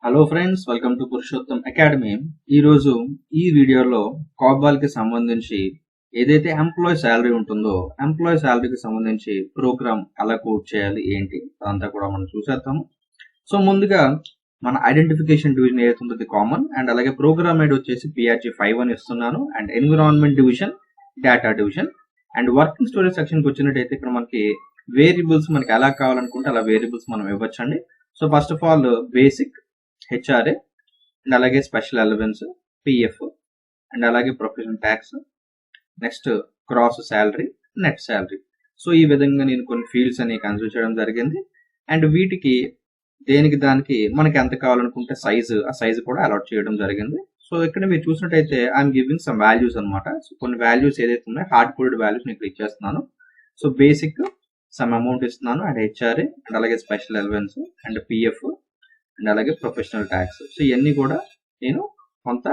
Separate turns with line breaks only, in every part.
Hello friends, welcome to Purushottam academy. ఈరోజు ఈ వీడియోలో కాబాల్ కి సంబంధించి ఏదైతే ఎంప్లాయీ శాలరీ ఉంటుందో ఎంప్లాయీ శాలరీకి సంబంధించి ప్రోగ్రామ్ ఎలా కోడ్ చేయాలి ఏంటి అదంతా కూడా మనం చూసేద్దాము. సో ముందుగా మన ఐడెంటిఫికేషన్ డివిజన్ ఏదైతే ఉందో కామన్, అండ్ అలాగే ప్రోగ్రామ్ ఐడి వచ్చేసి PRG5 అని ఇస్తున్నాను, and environment division, data division, and working storage సెక్షన్కి వచ్చినట్టయితే ఇక్కడ మనకి వేరియబుల్స్ మనకి ఎలా కావాలనుకుంటే అలా వేరియబుల్స్ మనం ఇవ్వచ్చండి. So first of all basic HRA and అలాగే స్పెషల్ అలవెన్స్, పిఎఫ్ అండ్ అలాగే professional tax, next cross salary, net salary. So ఈ విధంగా నేను కొన్ని ఫీల్డ్స్ అని కన్సిడర్ చేయడం జరిగింది. అండ్ వీటికి దేనికి దానికి మనకి ఎంత కావాలనుకుంటే ఆ సైజు కూడా అలాట్ చేయడం జరిగింది. సో ఇక్కడ మీరు చూసినట్టయితే ఐఎమ్ గివింగ్ సమ్ వాల్యూస్ అనమాట. సో కొన్ని వాల్యూస్ ఏదైతే ఉన్నాయో హార్డ్ కోడెడ్ వాల్యూస్ నేను క్లిక్ చేస్తున్నాను. సో బేసిక్ సమ్ అమౌంట్ ఇస్తున్నాను, అండ్ హెచ్ఆర్ఏ అండ్ అలాగే special allowance and PF and అలాగే ప్రొఫెషనల్ ట్యాక్స్. సో ఇవన్నీ కూడా నేను కొంత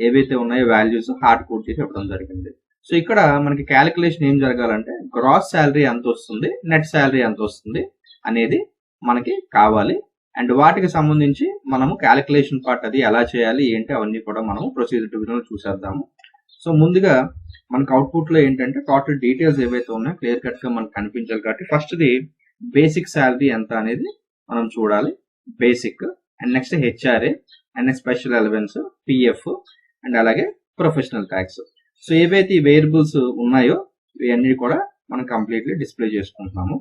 ఏవైతే ఉన్నాయో వాల్యూస్ హార్డ్ కోడ్ చేసి ఇవ్వడం జరిగింది. సో ఇక్కడ మనకి క్యాలిక్యులేషన్ ఏం జరగాలంటే గ్రాస్ శాలరీ ఎంత వస్తుంది, నెట్ శాలరీ ఎంత వస్తుంది అనేది మనకి కావాలి. అండ్ వాటికి సంబంధించి మనము క్యాలిక్యులేషన్ పార్ట్ అది ఎలా చేయాలి ఏంటి అవన్నీ కూడా మనము ప్రొసీజర్ డివిజన్ చూసేద్దాము. సో ముందుగా మనకు అవుట్పుట్ లో ఏంటంటే టోటల్ డీటెయిల్స్ ఏవైతే ఉన్నాయో క్లియర్ కట్ గా మనకు కనిపించాలి. కాబట్టి ఫస్ట్ ది బేసిక్ శాలరీ ఎంత అనేది మనం చూడాలి. Basic and next HRA and next special allowance, PF and అలాగే ప్రొఫెషనల్ ట్యాక్స్. సో ఏవైతే ఈ వేరియబుల్స్ ఉన్నాయో ఇవన్నీ కూడా మనం కంప్లీట్లీ డిస్ప్లే చేసుకుంటున్నాము.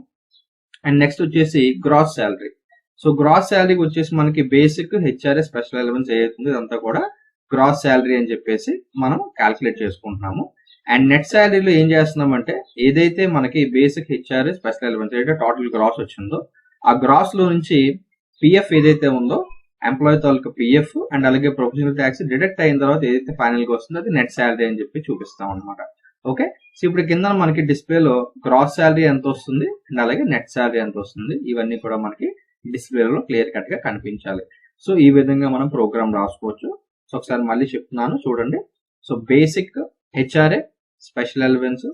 అండ్ నెక్స్ట్ వచ్చేసి గ్రాస్ శాలరీ. సో గ్రాస్ శాలరీకి వచ్చేసి మనకి బేసిక్, హెచ్ఆర్ఏ, స్పెషల్ అలవెన్స్ ఏదైతుంది ఇదంతా కూడా గ్రాస్ శాలరీ అని చెప్పేసి మనం క్యాల్కులేట్ చేసుకుంటున్నాము. అండ్ నెట్ శాలరీలో ఏం చేస్తున్నామంటే ఏదైతే మనకి బేసిక్, హెచ్ఆర్ఏ, స్పెషల్ అలవెన్స్ ఏదైతే టోటల్ గ్రాస్ వచ్చిందో ఆ గ్రాస్ లో నుంచి పిఎఫ్ ఏదైతే ఉందో ఎంప్లాయీ తాలూకా పిఎఫ్ అండ్ అలాగే ప్రొఫెషనల్ ట్యాక్స్ డిడక్ట్ అయిన తర్వాత ఏదైతే ఫైనల్ గా వస్తుందో అది నెట్ శాలరీ అని చెప్పి చూపిస్తాం అనమాట. ఓకే, సో ఇప్పుడు కింద మనకి డిస్ప్లేలో గ్రాస్ శాలరీ ఎంత వస్తుంది అండ్ అలాగే నెట్ శాలరీ ఎంత వస్తుంది ఇవన్నీ కూడా మనకి డిస్ప్లేలో క్లియర్ కట్ గా కనిపించాలి. సో ఈ విధంగా మనం ప్రోగ్రామ్ రాసుకోవచ్చు. సో ఒకసారి మళ్ళీ చెప్తున్నాను చూడండి. So basic, HRA, special allowance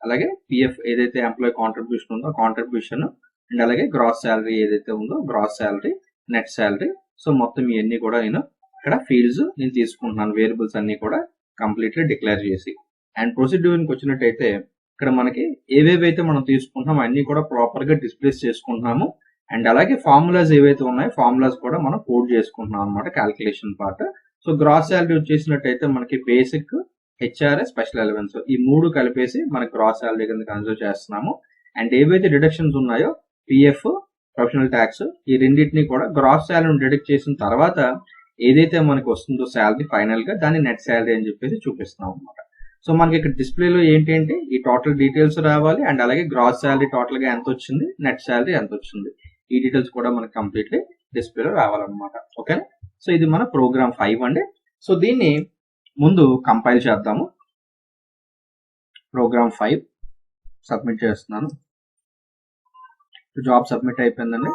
అలాగే పిఎఫ్ ఏదైతే ఎంప్లాయీ కాంట్రిబ్యూషన్ ఉందో కాంట్రిబ్యూషన్ అండ్ అలాగే గ్రాస్ శాలరీ ఏదైతే ఉందో gross salary, net salary. So మొత్తం ఇవన్నీ కూడా నేను ఇక్కడ ఫీల్డ్స్ నేను తీసుకుంటున్నాను, వేరియబుల్స్ అన్ని కూడా కంప్లీట్లీ డిక్లేర్ చేసి. అండ్ ప్రొసీడ్యూర్కి వచ్చినట్టయితే ఇక్కడ మనకి ఏవేవైతే మనం తీసుకుంటున్నామో అన్ని కూడా ప్రాపర్ గా డిస్ప్లేస్ చేసుకుంటున్నాము. అండ్ అలాగే ఫార్ములాస్ ఏవైతే ఉన్నాయో ఫార్ములాస్ కూడా మనం కోడ్ చేసుకుంటున్నాం అనమాట calculation part. So gross salary వచ్చేసినట్టయితే మనకి బేసిక్, హెచ్ఆర్ఏ, స్పెషల్ అలవెన్స్ ఈ మూడు కలిపేసి మనకి గ్రాస్ శాలరీ కింద కన్సిడర్ చేస్తున్నాము. అండ్ ఏవైతే డిడక్షన్స్ ఉన్నాయో పిఎఫ్, ప్రొఫెషనల్ ట్యాక్స్ ఈ రెండింటిని కూడా గ్రాస్ శాలరీని డిడక్ట్ చేసిన తర్వాత ఏదైతే మనకి వస్తుందో శాలరీ ఫైనల్ గా దాన్ని నెట్ శాలరీ అని చెప్పేసి చూపిస్తున్నాం అనమాట. సో మనకి ఇక్కడ డిస్ప్లేలో ఏంటంటే ఈ టోటల్ డీటెయిల్స్ రావాలి అండ్ అలాగే గ్రాస్ శాలరీ టోటల్ గా ఎంత వచ్చింది, నెట్ శాలరీ ఎంత వచ్చింది ఈ డీటెయిల్స్ కూడా మనకి కంప్లీట్లీ డిస్ప్లేలో రావాలన్నమాట. ఓకే, సో ఇది మన ప్రోగ్రామ్ 5 అండి. సో దీన్ని ముందు కంపైల్ చేద్దాము. ప్రోగ్రామ్ 5 సబ్మిట్ చేస్తున్నాను. జాబ్ సబ్మిట్ అయిపోయిందండి.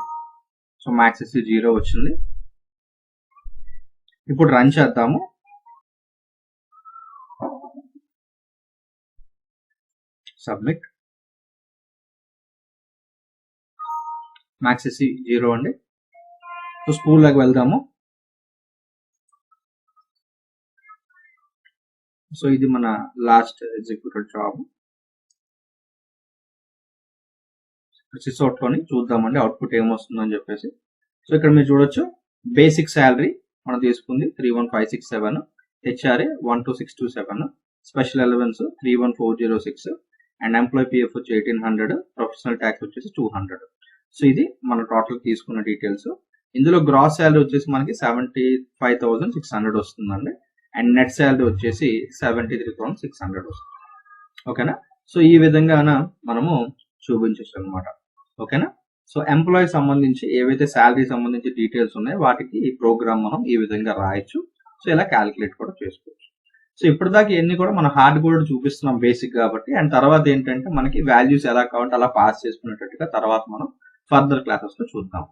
సో మ్యాక్స్ 0 వచ్చింది. ఇప్పుడు రన్ చేద్దాము. సబ్మిట్. మ్యాక్స్ 0 అండి. సో స్కూల్లోకి వెళ్దాము. సో ఇది మన లాస్ట్ ఎగ్జిక్యూటెడ్ జాబ్. సిసోట్లోని చూద్దామండి అవుట్పుట్ ఏమొస్తుందని చెప్పేసి. సో ఇక్కడ మీరు చూడొచ్చు బేసిక్ శాలరీ మనం తీసుకుంది 31567, HRA 12627, special allowance 31406 and employee PF వచ్చి 1800, ప్రొఫెషనల్ ట్యాక్స్ వచ్చేసి 200. సో ఇది మన టోటల్ తీసుకున్న డీటెయిల్స్. ఇందులో గ్రాస్ శాలరీ వచ్చేసి మనకి 75,600 వస్తుందండి. అండ్ నెట్ శాలరీ వచ్చేసి 73,600 వస్తుంది. ఓకేనా, సో ఈ విధంగా మనము చూపించచ్చు అనమాట. ఓకేనా, సో ఎంప్లాయీ సంబంధించి ఏవైతే శాలరీ సంబంధించి డీటెయిల్స్ ఉన్నాయో వాటికి ఈ ప్రోగ్రామ్ మనం ఈ విధంగా రాయొచ్చు. సో ఇలా క్యాలిక్యులేట్ కూడా చేసుకోవచ్చు. సో ఇప్పటిదాకా ఇవన్నీ కూడా మన హార్డ్ కోడ్ చూపిస్తున్నాం బేసిక్ కాబట్టి. అండ్ తర్వాత ఏంటంటే మనకి వాల్యూస్ ఎలా కావాలంటే అలా పాస్ చేసుకునేటట్టుగా తర్వాత మనం ఫర్దర్ క్లాసెస్ లో చూద్దాం.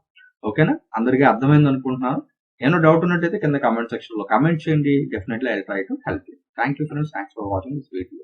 ఓకేనా, అందరికీ అర్థమైంది అనుకుంటున్నాను. ఏమైనా డౌట్ ఉన్నట్టయితే కింద కామెంట్ సెక్షన్ లో కామెంట్ చేయండి. Definitely I try to help you. Thank you friends, thanks for watching this video.